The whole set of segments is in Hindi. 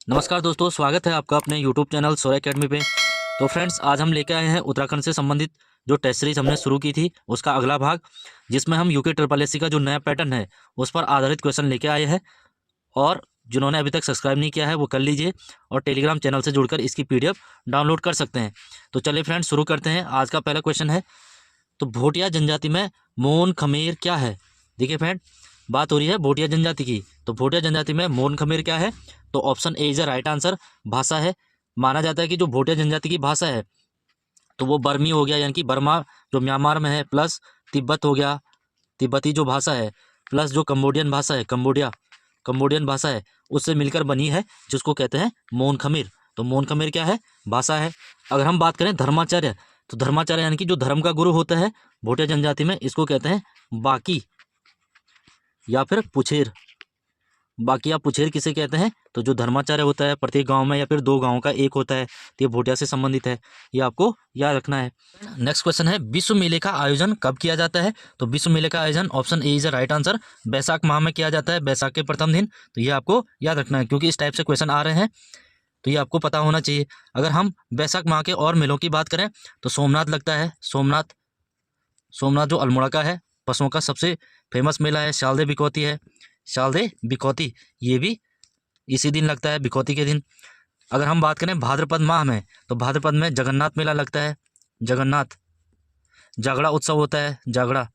नमस्कार दोस्तों, स्वागत है आपका अपने YouTube चैनल सौर्य एकेडमी पे। तो फ्रेंड्स, आज हम लेके आए हैं उत्तराखंड से संबंधित जो टेस्ट सीरीज हमने शुरू की थी उसका अगला भाग, जिसमें हम यूके ट्रिपल एससी का जो नया पैटर्न है उस पर आधारित क्वेश्चन लेके आए हैं। और जिन्होंने अभी तक सब्सक्राइब नहीं किया है वो कर लीजिए और टेलीग्राम चैनल से जुड़कर इसकी PDF डाउनलोड कर सकते हैं। तो चलिए फ्रेंड्स, शुरू करते हैं। आज का पहला क्वेश्चन है, तो भोटिया जनजाति में मोन खमेर क्या है। देखिए फ्रेंड, बात हो रही है भोटिया जनजाति की। तो भोटिया जनजाति में मोन खमेर क्या है, तो option A is the right answer. भाषा है, माना जाता है कि जो भोटिया जनजाति की भाषा है तो वो बर्मी हो गया, यानी कि बर्मा जो म्यांमार में है, प्लस तिब्बत हो गया, तिब्बती जो भाषा है, प्लस जो कंबोडियन भाषा है, कंबोडियन भाषा है, उससे मिलकर बनी है, जिसको कहते हैं मोन खमेर। तो मोन खमेर क्या है, भाषा है। अगर हम बात करें धर्माचार्य, तो धर्माचार्य यानी कि जो धर्म का गुरु होता है भोटिया जनजाति में, इसको कहते हैं बाकी या फिर पुछेर। बाकी या पुछेर किसे कहते हैं, तो जो धर्माचार्य होता है प्रत्येक गांव में या फिर दो गांवों का एक होता है, तो ये भोटिया से संबंधित है, ये आपको याद रखना है। नेक्स्ट क्वेश्चन है, विश्व मेले का आयोजन कब किया जाता है। तो विश्व मेले का आयोजन option A is the right answer, बैसाख माह में किया जाता है, बैसाख के प्रथम दिन। तो ये आपको याद रखना है, क्योंकि इस टाइप से क्वेश्चन आ रहे हैं तो ये आपको पता होना चाहिए। अगर हम बैसाख माह के और मेलों की बात करें तो सोमनाथ लगता है, सोमनाथ जो अल्मोड़ा का है, पशुओं का सबसे फेमस मेला है। शारदे बिकौती है, शारदे बिकौती, ये भी इसी दिन लगता है, बिकौती के दिन। अगर हम बात करें भाद्रपद माह में, तो भाद्रपद में जगन्नाथ मेला लगता है, जगन्नाथ। जागड़ा उत्सव होता है, जागड़ा,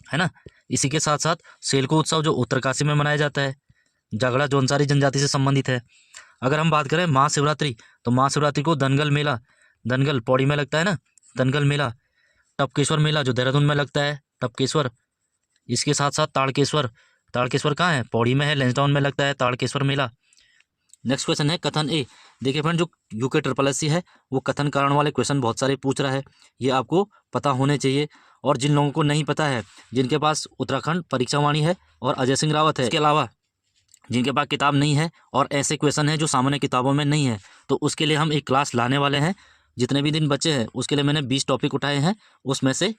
है ना। इसी के साथ साथ सेलको उत्सव जो उत्तरकाशी में मनाया जाता है, जागड़ा जौनसारी जनजाति से संबंधित है। अगर हम बात करें महाशिवरात्रि, तो महाशिवरात्रि को दनगल मेला, दनगल पौड़ी में लगता है ना, दनगल मेला। टपकेश्वर मेला जो देहरादून में लगता है, टपकेश्वर। इसके साथ साथ ताड़केश्वर, ताड़केश्वर कहाँ है, पौड़ी में है, लैंसडाउन में लगता है ताड़केश्वर मेला। नेक्स्ट क्वेश्चन है कथन ए। देखिए फ्रेंड, जो यूके ट्रिपल एससी है वो कथन कारण वाले क्वेश्चन बहुत सारे पूछ रहा है, ये आपको पता होने चाहिए। और जिन लोगों को नहीं पता है, जिनके पास उत्तराखंड परीक्षा वाणी है और अजय सिंह रावत है, इसके अलावा जिनके पास किताब नहीं है और ऐसे क्वेश्चन है जो सामान्य किताबों में नहीं है, तो उसके लिए हम एक क्लास लाने वाले हैं। जितने भी दिन बचे हैं उसके लिए मैंने 20 टॉपिक उठाए हैं, उसमें से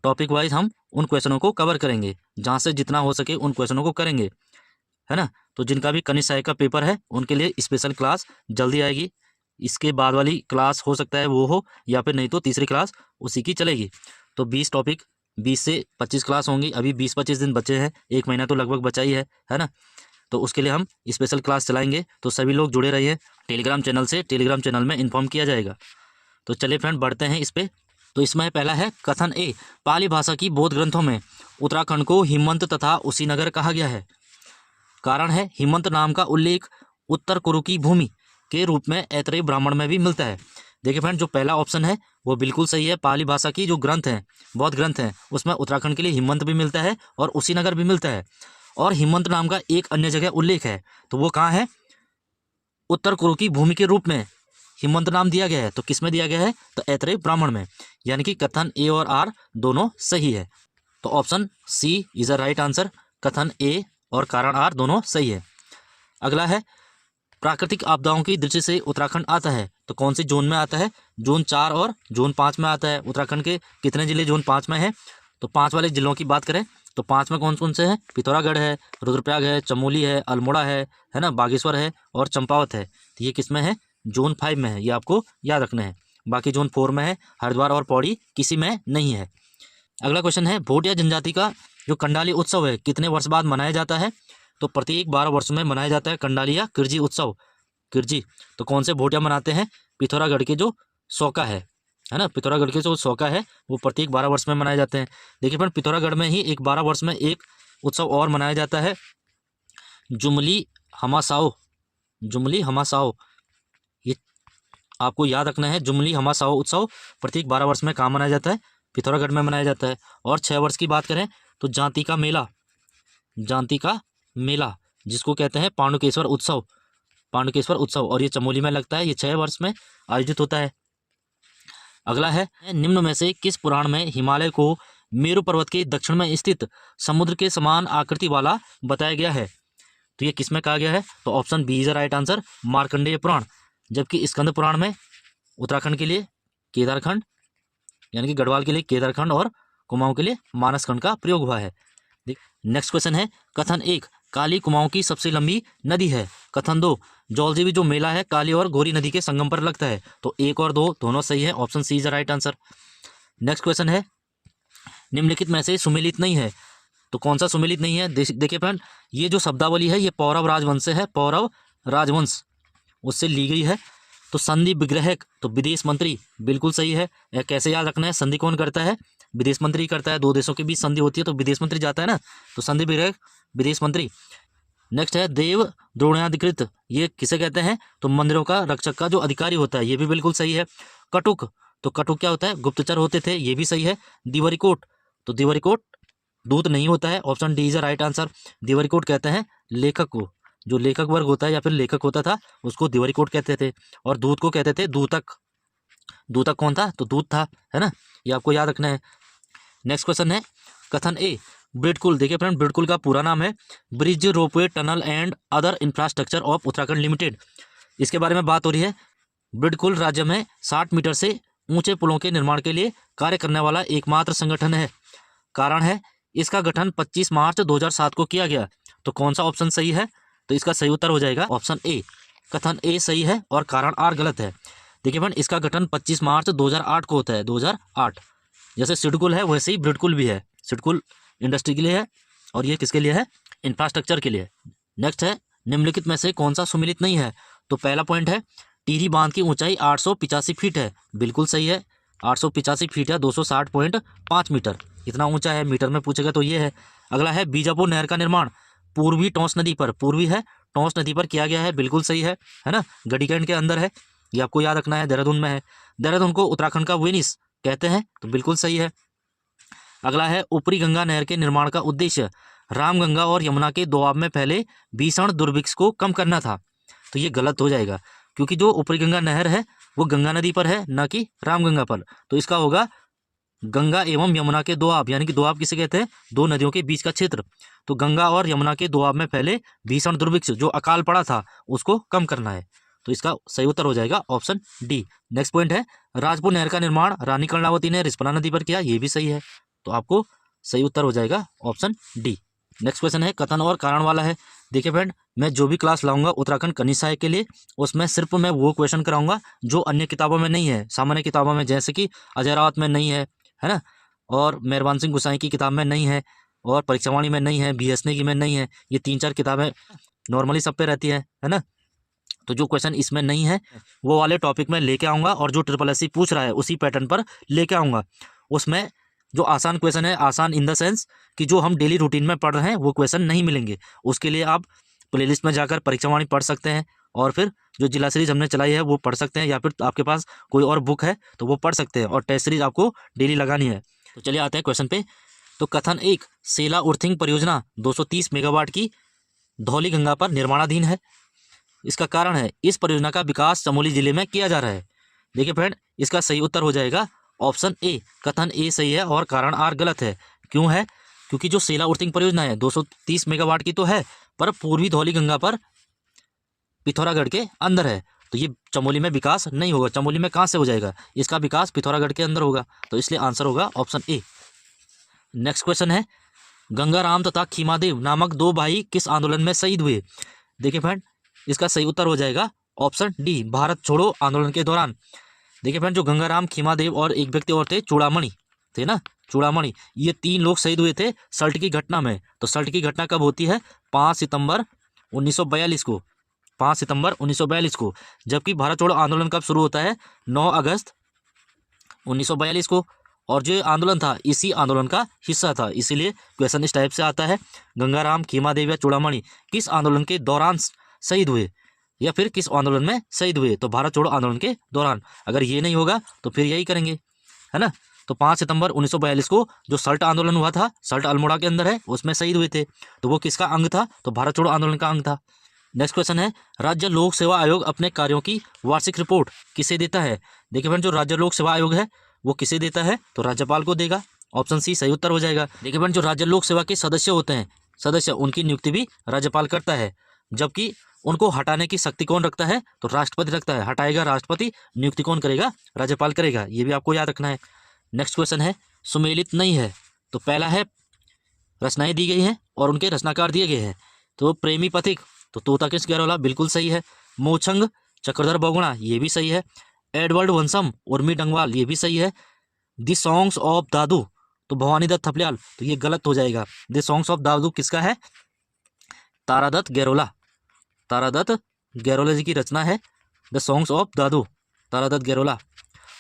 टॉपिक वाइज हम उन क्वेश्चनों को कवर करेंगे, जहाँ से जितना हो सके उन क्वेश्चनों को करेंगे, है ना। तो जिनका भी कनिष्ठ सहायक का पेपर है उनके लिए स्पेशल क्लास जल्दी आएगी। इसके बाद वाली क्लास हो सकता है वो हो, या फिर नहीं तो तीसरी क्लास उसी की चलेगी। तो 20 टॉपिक, 20 से 25 क्लास होंगी। अभी 20-25 दिन बचे हैं, एक महीना तो लगभग बचा ही है ना। तो उसके लिए हम स्पेशल क्लास चलाएंगे, तो सभी लोग जुड़े रहिए टेलीग्राम चैनल से, टेलीग्राम चैनल में इन्फॉर्म किया जाएगा। तो चलिए फ्रेंड, बढ़ते हैं इस पर। तो इसमें पहला है कथन ए, पाली भाषा की बौद्ध ग्रंथों में उत्तराखंड को हिमंत तथा उसीनगर कहा गया है। कारण है, हिमंत नाम का उल्लेख उत्तर कुरु की भूमि के रूप में ऐतरेय ब्राह्मण में भी मिलता है। देखिए फ्रेंड, जो पहला ऑप्शन है वो बिल्कुल सही है। पाली भाषा की जो ग्रंथ हैं, बौद्ध ग्रंथ हैं, उसमें उत्तराखंड के लिए हिमंत भी मिलता है और उसीनगर भी मिलता है। और हिमंत नाम का एक अन्य जगह उल्लेख है, तो वो कहाँ है, उत्तर कुरु की भूमि के रूप में हिमंत नाम दिया गया है। तो किस में दिया गया है, तो ऐतरेय ब्राह्मण में। यानी कि कथन ए और आर दोनों सही है। तो option C is a right answer, कथन ए और कारण आर दोनों सही है। अगला है, प्राकृतिक आपदाओं की दृष्टि से उत्तराखंड आता है, तो कौन सी जोन में आता है, जोन 4 और जोन 5 में आता है। उत्तराखंड के कितने जिले जोन 5 में है, तो 5 वाले जिलों की बात करें तो 5 में कौन कौन से हैं, पिथौरागढ़ है, रुद्रप्रयाग है, चमोली है, अल्मोड़ा है ना, बागेश्वर है और चंपावत है। तो ये किस में है, जोन 5 में है, ये आपको याद रखना है। बाकी जोन 4 में है, हरिद्वार और पौड़ी किसी में नहीं है। अगला क्वेश्चन है, भोटिया जनजाति का जो कंडाली उत्सव है कितने वर्ष बाद मनाया जाता है, तो प्रत्येक 12 वर्ष में मनाया जाता है कंडाली या किरजी उत्सव। किरजी, तो कौन से भोटिया मनाते हैं, पिथौरागढ़ के जो सौका है ना, पिथौरागढ़ के जो सौका है वो प्रत्येक 12 वर्ष में मनाए जाते हैं। देखिए फ्रेंड, पिथौरागढ़ में ही एक 12 वर्ष में एक उत्सव और मनाया जाता है, जुमली हमासाओ, जुमली हमासाओ। ये आपको याद रखना है, जुमली हमासाओ उत्सव प्रत्येक 12 वर्ष में कहाँ मनाया जाता है, पिथौरागढ़ में मनाया जाता है। और 6 वर्ष की बात करें तो जांती का मेला, जांती का मेला जिसको कहते हैं पांडुकेश्वर उत्सव, पांडुकेश्वर उत्सव, और ये चमोली में लगता है, ये 6 वर्ष में आयोजित होता है। अगला है, निम्न में से किस पुराण में हिमालय को मेरु पर्वत के दक्षिण में स्थित समुद्र के समान आकृति वाला बताया गया है। तो ये किस में कहा गया है, तो option B is right answer, मार्कंडेय पुराण। जबकि स्कंद पुराण में उत्तराखंड के लिए केदारखंड, यानी कि गढ़वाल के लिए केदारखंड और कुमाऊं के लिए मानसखंड का प्रयोग हुआ है। नेक्स्ट क्वेश्चन है, कथन एक, काली कुमाऊं की सबसे लंबी नदी है? कथन 2, जौलजीबी जो मेला है काली और गोरी नदी के संगम पर लगता है। तो 1 और 2 दोनों सही है, option C is the right answer. Next question है, निम्नलिखित में से सुमेलित नहीं है। तो कौन सा सुमेलित नहीं है? देखिए फ्रेंड, ये जो शब्दावली है ये पौरव राजवंश से है, पौरव राजवंश उससे ली गई है। तो संधि विग्रहक तो विदेश मंत्री, बिल्कुल सही है। यह कैसे याद रखना है? संधि कौन करता है? विदेश मंत्री करता है। दो देशों के बीच संधि होती है तो विदेश मंत्री जाता है ना, तो संधि विग्रहक विदेश मंत्री। नेक्स्ट है देव द्रोणाधिकृत, ये किसे कहते हैं? तो मंदिरों का रक्षक का जो अधिकारी होता है, ये भी बिल्कुल सही है। कटुक, तो कटुक क्या होता है? गुप्तचर होते थे, ये भी सही है। दिवरिकोट, तो दिवरिकोट दूत नहीं होता है, option D is the right answer. दिवरिकोट कहते हैं लेखक को, जो लेखक वर्ग होता है या फिर लेखक होता था उसको दिवरिकोट कहते थे, और दूत को कहते थे दूतक। दूतक कौन था? तो दूत था, है ना, ये आपको याद रखना है। नेक्स्ट क्वेश्चन है कथन ए, ब्रिडकुल। देखिए फ्रेंड, ब्रिडकुल का पूरा नाम है bridge ropeway tunnel and other infrastructure of Uttarakhand limited. इसके बारे में बात हो रही है। ब्रिडकुल राज्य में 60 मीटर से ऊंचे पुलों के निर्माण के लिए कार्य करने वाला एकमात्र संगठन है। कारण है इसका गठन 25 मार्च 2007 को किया गया। तो कौन सा ऑप्शन सही है? तो इसका सही उत्तर हो जाएगा ऑप्शन ए। कथन ए सही है और कारण आर गलत है। देखिए फ्रेंड, इसका गठन 25 मार्च 2008 को होता है, 2008। जैसे सिडकुल है वैसे ही ब्रिडकुल भी है। सिडकुल इंडस्ट्री के लिए है और ये किसके लिए है? इंफ्रास्ट्रक्चर के लिए। नेक्स्ट है, निम्नलिखित में से कौन सा सुमेलित नहीं है? तो पहला पॉइंट है टिहरी बांध की ऊंचाई 885 फीट है, बिल्कुल सही है। 885 फीट है, 260.5 मीटर, इतना ऊंचा है। मीटर में पूछेगा तो ये है। अगला है बीजापुर नहर का निर्माण पूर्वी टोंस नदी पर, पूर्वी है टोंस नदी पर किया गया है, बिल्कुल सही है ना। गढ़ीकैंड के अंदर है, ये आपको याद रखना है, देहरादून में है। देहरादून को उत्तराखंड का वेनिस कहते हैं, तो बिल्कुल सही है। अगला है ऊपरी गंगा नहर के निर्माण का उद्देश्य रामगंगा और यमुना के दोआब में फैले भीषण दुर्भिक्ष को कम करना था। तो ये गलत हो जाएगा, क्योंकि जो ऊपरी गंगा नहर है वो गंगा नदी पर है, ना कि रामगंगा पर। तो इसका होगा गंगा एवं यमुना के दोआब, यानी कि दोआब किसे कहते हैं? दो नदियों के बीच का क्षेत्र। तो गंगा और यमुना के दोआब में फैले भीषण दुर्भिक्ष जो अकाल पड़ा था उसको कम करना है। तो इसका सही उत्तर हो जाएगा ऑप्शन डी। नेक्स्ट पॉइंट है राजपुर नहर का निर्माण रानी कर्णावती ने रिस्पना नदी पर किया, ये भी सही है। तो आपको सही उत्तर हो जाएगा ऑप्शन डी। नेक्स्ट क्वेश्चन है कथन और कारण वाला है। देखिए फ्रेंड, मैं जो भी क्लास लाऊंगा उत्तराखंड कनिष्ठ सहायक के लिए, उसमें सिर्फ मैं वो क्वेश्चन कराऊंगा जो अन्य किताबों में नहीं है। सामान्य किताबों में जैसे कि अजय रावत में नहीं है ना, और मेहरबान सिंह गुसाई की किताब में नहीं है, और परीक्षावाणी में नहीं है, बीएसने की में नहीं है। ये 3-4 किताबें नॉर्मली सब पे रहती है ना। तो जो क्वेश्चन इसमें नहीं है वो वाले टॉपिक में लेके आऊँगा, और जो SSSC पूछ रहा है उसी पैटर्न पर लेके आऊँगा। उसमें जो आसान क्वेश्चन है, आसान इन द सेंस कि जो हम डेली रूटीन में पढ़ रहे हैं वो क्वेश्चन नहीं मिलेंगे। उसके लिए आप प्लेलिस्ट में जाकर परीक्षावाणी पढ़ सकते हैं, और फिर जो जिला सीरीज हमने चलाई है वो पढ़ सकते हैं, या फिर आपके पास कोई और बुक है तो वो पढ़ सकते हैं, और टेस्ट सीरीज आपको डेली लगानी है। तो चलिए आते हैं क्वेश्चन पे। तो कथन 1, सेला उर्थिंग परियोजना 230 मेगावाट की धौली गंगा पर निर्माणाधीन है। इसका कारण है इस परियोजना का विकास चमोली जिले में किया जा रहा है। देखिए फ्रेंड, इसका सही उत्तर हो जाएगा ऑप्शन ए। कथन ए सही है और कारण आर गलत है। क्यों है? क्योंकि जो सेला उर्थिंग परियोजना है 230 मेगावाट की तो है, पर पूर्वी धौली गंगा पर पिथौरागढ़ के अंदर है, तो ये चमोली में विकास नहीं होगा। चमोली में कहाँ से हो जाएगा? इसका विकास पिथौरागढ़ के अंदर होगा, तो इसलिए आंसर होगा ऑप्शन ए। नेक्स्ट क्वेश्चन है गंगाराम तथा खीमादेव नामक 2 भाई किस आंदोलन में शहीद हुए? देखिए फ्रेंड, इसका सही उत्तर हो जाएगा ऑप्शन डी, भारत छोड़ो आंदोलन के दौरान। देखिए फ्रेंड, जो गंगाराम, खीमादेव और एक व्यक्ति और थे चूड़ामणि थे ना, चूड़ामणि, ये 3 लोग शहीद हुए थे सल्ट की घटना में। तो सल्ट की घटना कब होती है? 5 सितंबर 1942 को, 5 सितंबर 1942 को। जबकि भारत छोड़ो आंदोलन कब शुरू होता है? 9 अगस्त 1942 को। और जो आंदोलन था इसी आंदोलन का हिस्सा था, इसीलिए क्वेश्चन इस टाइप से आता है गंगाराम, खीमादेव या चूड़ामणि किस आंदोलन के दौरान शहीद हुए, या फिर किस आंदोलन में शहीद हुए? तो भारत छोड़ो आंदोलन के दौरान। अगर ये नहीं होगा तो फिर यही करेंगे, है ना। तो 5 सितंबर 1942 को जो सल्ट आंदोलन हुआ था, सल्ट अल्मोड़ा के अंदर है, उसमें शहीद हुए थे। तो वो किसका अंग था? तो भारत छोड़ो आंदोलन का अंग था। नेक्स्ट क्वेश्चन है राज्य लोक सेवा आयोग अपने कार्यों की वार्षिक रिपोर्ट किसे देता है? देखिए फ्रेंड, जो राज्य लोक सेवा आयोग है वो किसे देता है? तो राज्यपाल को देगा। ऑप्शन सी सही उत्तर हो जाएगा। देखिए फ्रेंड, जो राज्य लोक सेवा के सदस्य होते हैं, सदस्य, उनकी नियुक्ति भी राज्यपाल करता है, जबकि उनको हटाने की शक्ति कौन रखता है? तो राष्ट्रपति रखता है। हटाएगा राष्ट्रपति, नियुक्ति कौन करेगा? राज्यपाल करेगा। ये भी आपको याद रखना है। नेक्स्ट क्वेश्चन है सुमेलित नहीं है। तो पहला है रचनाएं दी गई हैं और उनके रचनाकार दिए गए हैं। तो प्रेमी पथिक, तो तोताकिश गैरोला बिल्कुल सही है। मोछंग चक्रधर बहुगुणा, ये भी सही है। एडवर्ड वंशम उर्मी डंगवाल, ये भी सही है। द सॉन्ग्स ऑफ दादू, तो भवानी दत्त थपलियाल, तो ये गलत हो जाएगा। द सॉन्ग्स ऑफ दादू किसका है? तारादत्त गैरोला, तारादत्त गैरोला जी की रचना है द सॉन्ग्स ऑफ दादू, तारादत्त गैरोला।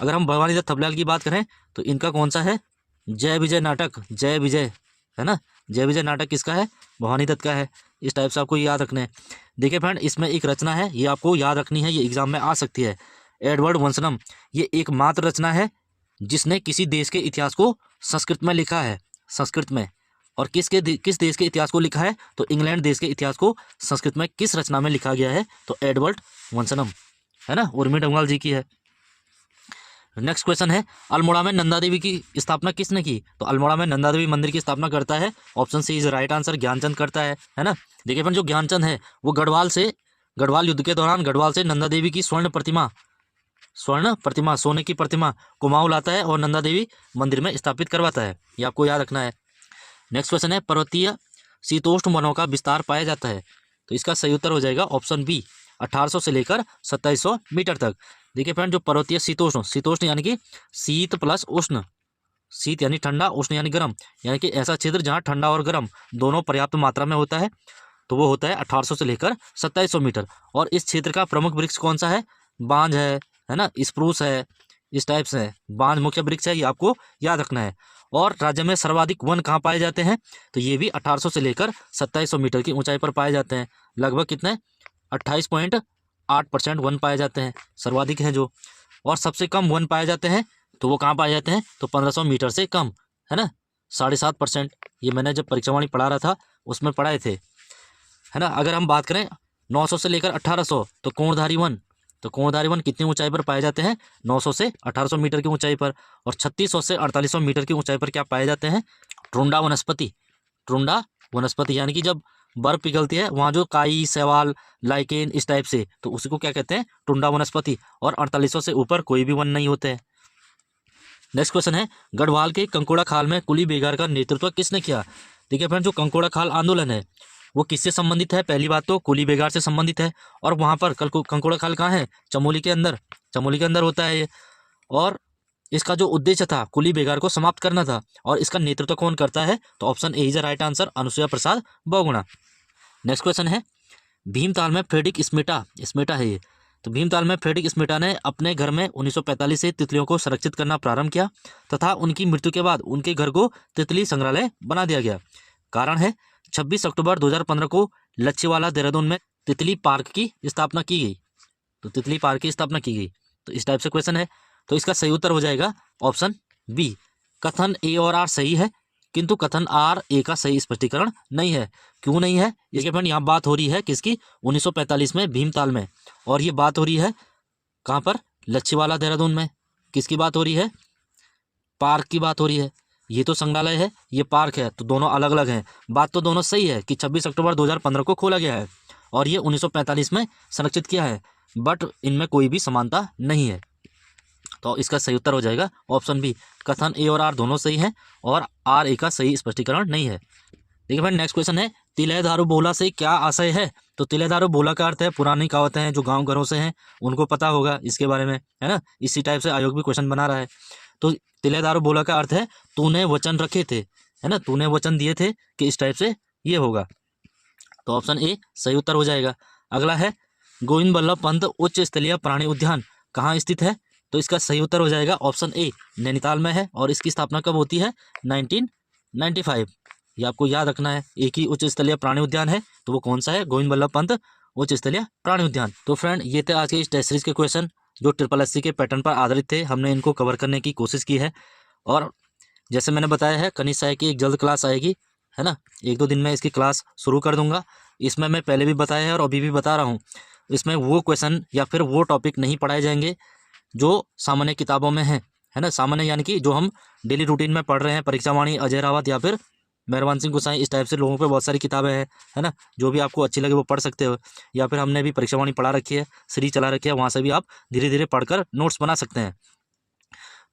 अगर हम भवानी दत्त थपलियाल की बात करें तो इनका कौन सा है? जय विजय नाटक, जय विजय, है ना, जय विजय नाटक किसका है? भवानी दत्त का है। इस टाइप से आपको याद रखना है। देखिए फ्रेंड, इसमें एक रचना है, ये आपको याद रखनी है, ये एग्जाम में आ सकती है। एडवर्ड वंसनम, ये एकमात्र रचना है जिसने किसी देश के इतिहास को संस्कृत में लिखा है, संस्कृत में। और किस देश के इतिहास को लिखा है? तो इंग्लैंड देश के इतिहास को संस्कृत में किस रचना में लिखा गया है? तो एडवर्ड वंसनम, है ना, उर्मी डंगवाल जी की है। नेक्स्ट क्वेश्चन है, अल्मोड़ा में नंदा देवी की स्थापना किसने की? तो अल्मोड़ा में नंदा देवी मंदिर की स्थापना करता है, option C is right answer, ज्ञानचंद करता है ना। देखिए फ्रेंड, जो ज्ञानचंद है वो गढ़वाल युद्ध के दौरान गढ़वाल से नंदा देवी की स्वर्ण प्रतिमा, सोने की प्रतिमा कुमाऊं लाता है और नंदा देवी मंदिर में स्थापित करवाता है। ये आपको याद रखना है। नेक्स्ट क्वेश्चन है, पर्वतीय शीतोष्ण वनों का विस्तार पाया जाता है? तो इसका सही उत्तर हो जाएगा ऑप्शन बी, 1800 से लेकर 2700 मीटर तक। देखिए फ्रेंड, जो पर्वतीय शीतोष्ण यानी कि शीत प्लस उष्ण, शीत यानी ठंडा, उष्ण यानी गर्म, यानी कि ऐसा क्षेत्र जहाँ ठंडा और गर्म दोनों पर्याप्त मात्रा में होता है, तो वो होता है 1800 से लेकर 2700 मीटर। और इस क्षेत्र का प्रमुख वृक्ष कौन सा है? बांज है ना, स्प्रूस है, इस टाइप से है। बांज मुख्य वृक्ष है, ये आपको याद रखना है। और राज्य में सर्वाधिक वन कहाँ पाए जाते हैं? तो ये भी 1800 से लेकर 2700 मीटर की ऊंचाई पर पाए जाते हैं। लगभग कितने? 28.8% वन पाए जाते हैं, सर्वाधिक हैं जो। और सबसे कम वन पाए जाते हैं तो वो कहाँ पाए जाते हैं? तो 1500 मीटर से कम, है ना, 7.5%। ये मैंने जब परीक्षावाणी पढ़ा रहा था उसमें पढ़ाए थे, है ना। अगर हम बात करें 900 से लेकर 1800, तो कोणधारी वन कितनी ऊंचाई पर पाए जाते हैं? 900 से 1800 मीटर की ऊंचाई पर। और 3600 से 4800 मीटर की ऊंचाई पर क्या पाए जाते हैं? ट्रुंडा वनस्पति, यानी कि जब बर्फ पिघलती है वहाँ जो काई, शैवाल, लाइकेन, इस टाइप से, तो उसी को क्या कहते हैं? ट्रुंडा वनस्पति। और 4800 से ऊपर कोई भी वन नहीं होते हैं। नेक्स्ट क्वेश्चन है, गढ़वाल के कंकोड़ा खाल में कुली बेगार का नेतृत्व किसने किया? देखिए फ्रेंड, जो कंकोड़ा खाल आंदोलन है वो किससे संबंधित है? पहली बात तो कुली बेगार से संबंधित है। और वहाँ पर कंकोड़ा खाल कहाँ है? चमोली के अंदर होता है ये। और इसका जो उद्देश्य था कुली बेगार को समाप्त करना था। और इसका नेतृत्व कौन करता है? तो option A is the right answer, Anusuiya Prasad Bahuguna. Next question है, भीमताल में फ्रेडरिक स्मेटा है ये। तो भीमताल में फ्रेडरिक स्मेटा ने अपने घर में 1945 से तितलियों को संरक्षित करना प्रारंभ किया तथा उनकी मृत्यु के बाद उनके घर को तितली संग्रहालय बना दिया गया। कारण है, 26 अक्टूबर 2015 को लच्छीवाला देहरादून में तितली पार्क की स्थापना की गई। तो तितली पार्क की स्थापना की गई। तो इस टाइप से क्वेश्चन है। तो इसका सही उत्तर हो जाएगा ऑप्शन बी। कथन ए और आर सही है, किंतु कथन आर ए का सही स्पष्टीकरण नहीं है। क्यों नहीं है? इसके फ्रेंड, यहाँ बात हो रही है किसकी? 1945 में भीमताल में। और ये बात हो रही है कहाँ पर? लच्छीवाला देहरादून में। किसकी बात हो रही है? पार्क की बात हो रही है। ये तो संग्रहालय है, ये पार्क है, तो दोनों अलग अलग हैं। बात तो दोनों सही है कि 26 अक्टूबर 2015 को खोला गया है और ये 1945 में संरक्षित किया है, बट इनमें कोई भी समानता नहीं है। तो इसका सही उत्तर हो जाएगा ऑप्शन बी। कथन ए और आर दोनों सही हैं और आर ए का सही स्पष्टीकरण नहीं है। देखिए भाई, नेक्स्ट क्वेश्चन है, तिलय दारू बोला से क्या आशय है? तो तिलय दारू बोला का अर्थ है पुरानी कहावतें हैं जो गांव घरों से हैं, उनको पता होगा इसके बारे में, है ना। इसी टाइप से आयोग भी क्वेश्चन बना रहा है। तो तिलय दारू बोला का अर्थ है तूने वचन रखे थे, है ना, तूने वचन दिए थे कि इस टाइप से ये होगा। तो ऑप्शन ए सही उत्तर हो जाएगा। अगला है, गोविंद बल्लभ पंत उच्च स्तरीय प्राणी उद्यान कहाँ स्थित है? तो इसका सही उत्तर हो जाएगा ऑप्शन ए, नैनीताल में है। और इसकी स्थापना कब होती है? 1995। ये आपको याद रखना है। एक ही उच्च स्तरीय प्राणी उद्यान है, तो वो कौन सा है? गोविंद बल्लभ पंत उच्च स्तरीय प्राणी उद्यान। तो फ्रेंड, ये थे आज के इस टेस्ट सीरीज के क्वेश्चन जो SSC के पैटर्न पर आधारित थे। हमने इनको कवर करने की कोशिश की है। और जैसे मैंने बताया है, कनिष्ठ सहायक की एक जल्द क्लास आएगी, है ना। 1-2 दिन में इसकी क्लास शुरू कर दूंगा। इसमें मैं पहले भी बताया है और अभी भी बता रहा हूँ, इसमें वो क्वेश्चन या फिर वो टॉपिक नहीं पढ़ाए जाएंगे जो सामान्य किताबों में है ना। सामान्य यानी कि जो हम डेली रूटीन में पढ़ रहे हैं, परीक्षावाणी, अजय रावत या फिर मेहरबान सिंह गोसाई, इस टाइप से लोगों पे बहुत सारी किताबें हैं, है ना। जो भी आपको अच्छी लगे वो पढ़ सकते हो। या फिर हमने भी परीक्षावाणी पढ़ा रखी है, सीरीज चला रखी है, वहाँ से भी आप धीरे धीरे पढ़कर नोट्स बना सकते हैं।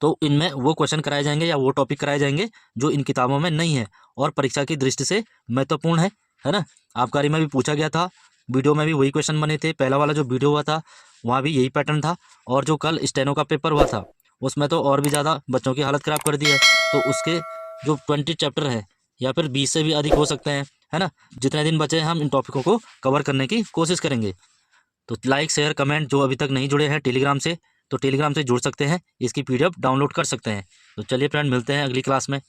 तो इनमें वो क्वेश्चन कराए जाएंगे या वो टॉपिक कराए जाएंगे जो इन किताबों में नहीं है और परीक्षा की दृष्टि से महत्वपूर्ण है ना। आबकारी में भी पूछा गया था, वीडियो में भी वही क्वेश्चन बने थे। पहला वाला जो वीडियो हुआ था वहाँ भी यही पैटर्न था, और जो कल स्टेनो का पेपर हुआ था उसमें तो और भी ज़्यादा बच्चों की हालत ख़राब कर दी है। तो उसके जो 20 चैप्टर है या फिर 20 से भी अधिक हो सकते हैं, है ना। जितने दिन बचे हम इन टॉपिकों को कवर करने की कोशिश करेंगे। तो लाइक शेयर कमेंट, जो अभी तक नहीं जुड़े हैं टेलीग्राम से तो टेलीग्राम से जुड़ सकते हैं, इसकी PDF डाउनलोड कर सकते हैं। तो चलिए फ्रेंड, मिलते हैं अगली क्लास में।